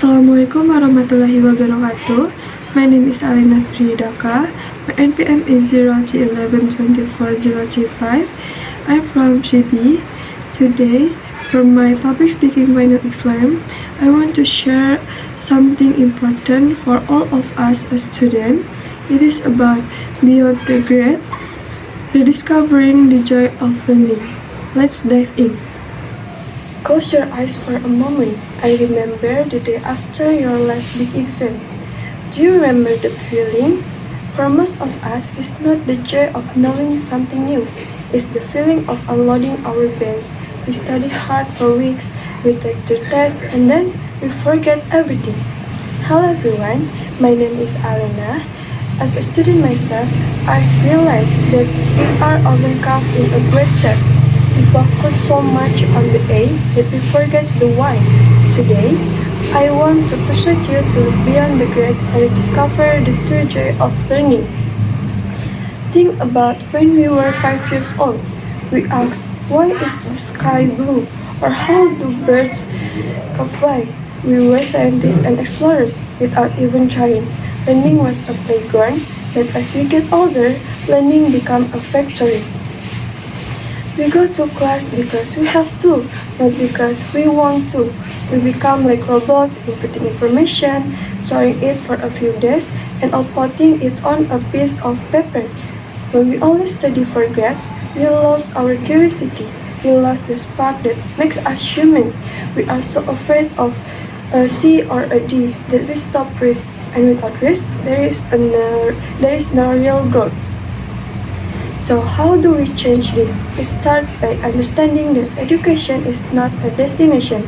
Assalamualaikum warahmatullahi wabarakatuh. My name is Alena. My NPM is 0G11240335. I'm from GB. Today, for my public speaking final exam, I want to share something important for all of us as students. It is about beyond the grade, rediscovering the joy of learning. Let's dive in. Close your eyes for a moment. I remember the day after your last big exam. Do you remember the feeling? For most of us, it's not the joy of knowing something new. It's the feeling of unloading our brains. We study hard for weeks, we take the test, and then we forget everything. Hello everyone, my name is Alena. As a student myself, I realized that we are often caught in a great trap. We focus so much on the A that we forget the why. Today, I want to persuade you to look beyond the grade and discover the true joy of learning. Think about when we were 5 years old. We asked, why is the sky blue? Or how do birds fly? We were scientists and explorers without even trying. Learning was a playground, but as we get older, learning becomes a factory. We go to class because we have to, not because we want to. We become like robots, inputting information, storing it for a few days, and outputting it on a piece of paper. When we only study for grades, we lost our curiosity. We lost the spark that makes us human. We are so afraid of a C or a D that we stop risk. And without risk, there is no real growth. So how do we change this? We start by understanding that education is not a destination,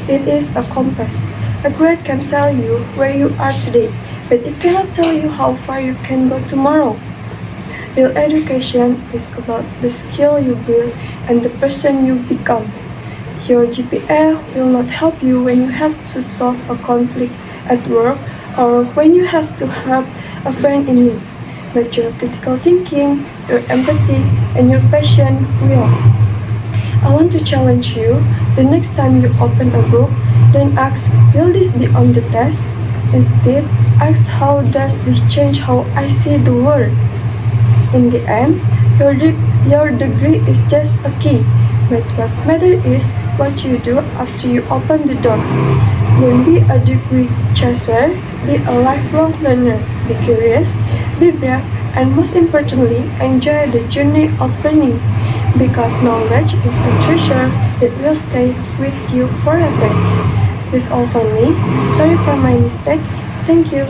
it is a compass. A grade can tell you where you are today, but it cannot tell you how far you can go tomorrow. Real education is about the skill you build and the person you become. Your GPA will not help you when you have to solve a conflict at work or when you have to help a friend in need. But your critical thinking, your empathy, and your passion will. I want to challenge you, the next time you open a book, don't ask, will this be on the test? Instead, ask, how does this change how I see the world? In the end, your degree is just a key, but what matters is what you do after you open the door. Don't be a degree chaser, be a lifelong learner. Be curious, be brave, and most importantly, enjoy the journey of learning. Because knowledge is a treasure that will stay with you forever. That's all from me. Sorry for my mistake. Thank you.